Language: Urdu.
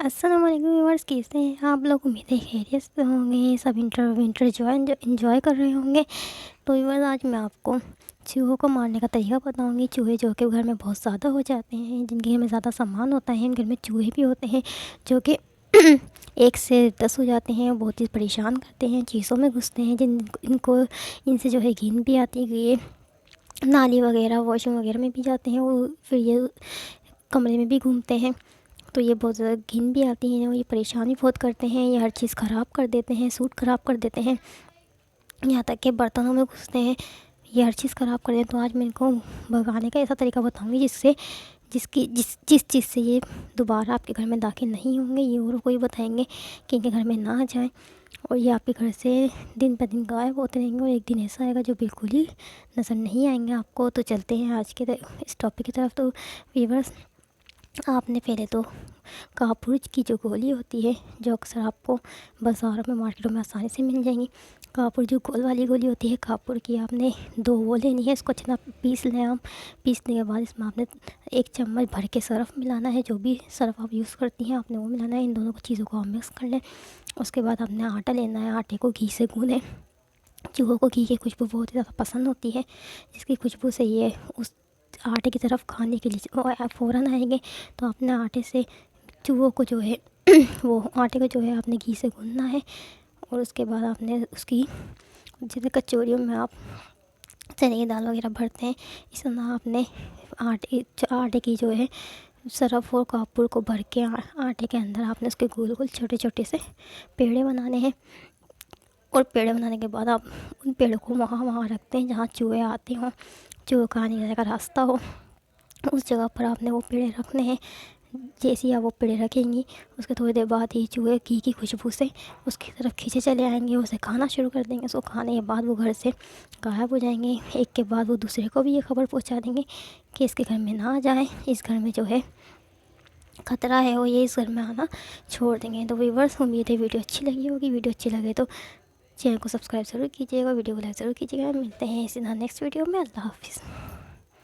السلام علیکم ویورس، کیسے ہیں آپ لوگ؟ امید ہے خیریت سے ہوں گے، سب ونٹر جو انجوائے کر رہے ہوں گے۔ تو ویورس، آج میں آپ کو چوہوں کو مارنے کا طریقہ بتاؤں گی۔ چوہے جو کہ گھر میں بہت زیادہ ہو جاتے ہیں، جن کے گھر میں زیادہ سامان ہوتا ہے، ان گھر میں چوہے بھی ہوتے ہیں جو کہ 1 سے 10 ہو جاتے ہیں، بہت ہی پریشان کرتے ہیں، چیزوں میں گھستے ہیں، ان سے جو ہے گھن بھی آتی ہے کہ یہ نالی وغیرہ واش روم وغیرہ میں بھی جاتے ہیں، اور پھر یہ کمرے میں بھی گھومتے ہیں، تو یہ بہت زیادہ گھن بھی آتی ہیں، اور یہ پریشان بھی بہت کرتے ہیں۔ یہ ہر چیز خراب کر دیتے ہیں، سوٹ خراب کر دیتے ہیں، یہاں تک کہ برتنوں میں گھستے ہیں، یہ ہر چیز خراب کر دیتے ہیں۔ تو آج میں ان کو بھگانے کا ایسا طریقہ بتاؤں گی جس چیز سے یہ دوبارہ آپ کے گھر میں داخل نہیں ہوں گے، یہ اور کوئی بتائیں گے کہ ان کے گھر میں نہ جائیں، اور یہ آپ کے گھر سے دن بہ دن غائب ہوتے رہیں گے، اور ایک دن ایسا آئے گا جو بالکل ہی نظر نہیں آئیں گے آپ کو۔ تو چلتے ہیں آج کے اس ٹاپک کی طرف۔ تو ویورس، آپ نے پہلے تو کاپور کی جو گولی ہوتی ہے، جو اکثر آپ کو بازاروں میں مارکیٹوں میں آسانی سے مل جائیں گی، کاپور جو گول والی گولی ہوتی ہے، کاپور کی آپ نے 2 وہ لینی ہے۔ اس کو اچھا پیس لیں آپ۔ پیسنے کے بعد اس میں آپ نے 1 چمچ بھر کے سرف ملانا ہے، جو بھی سرف آپ یوز کرتی ہیں آپ نے وہ ملانا ہے۔ ان دونوں چیزوں کو آپ مکس کر لیں۔ اس کے بعد آپ نے آٹا لینا ہے، آٹے کو گھی سے گوندیں۔ چوہوں کو گھی کی خوشبو بہت ہی زیادہ پسند ہوتی ہے، جس کی خوشبو سے یہ اس آٹے کی طرف کھانے کے لیے فوراً آئیں گے۔ تو آپ نے آٹے سے چوہوں کو جو ہے وہ آٹے کو جو ہے آپ نے گھی سے گوندنا ہے، اور اس کے بعد آپ نے اس کی جیسے کچوریوں میں آپ چنے کی دال وغیرہ بھرتے ہیں، اس طرح آپ نے آٹے کی جو ہے سرف اور کاپور کو بھر کے آٹے کے اندر آپ نے اس کے گول گول چھوٹے چھوٹے سے پیڑے بنانے ہیں، اور پیڑے بنانے کے بعد آپ ان پیڑوں کو وہاں رکھتے ہیں جہاں چوہے آتے ہوں، چوہوں کا آنے جانے کا راستہ ہو، اس جگہ پر آپ نے وہ پیڑے رکھنے ہیں۔ جیسے ہی آپ وہ پیڑے رکھیں گی، اس کے تھوڑی دیر بعد ہی چوہے گھی کی خوشبو سے اس کی طرف کھینچے چلے آئیں گے، اسے کھانا شروع کر دیں گے۔ اس کو کھانے کے بعد وہ گھر سے غائب ہو جائیں گے۔ ایک کے بعد وہ دوسرے کو بھی یہ خبر پہنچا دیں گے کہ اس کے گھر میں نہ جائیں، اس گھر میں جو ہے خطرہ ہے، وہ یہ اس گھر میں آنا چھوڑ دیں گے۔ تو ویورس، امید ہے ویڈیو اچھی لگی ہوگی۔ ویڈیو اچھی لگے تو چینل کو سبسکرائب ضرور کیجیے گا، ویڈیو کو لائک ضرور کیجیے گا۔ ملتے ہیں اسی طرح نیکسٹ ویڈیو میں۔ اللہ حافظ۔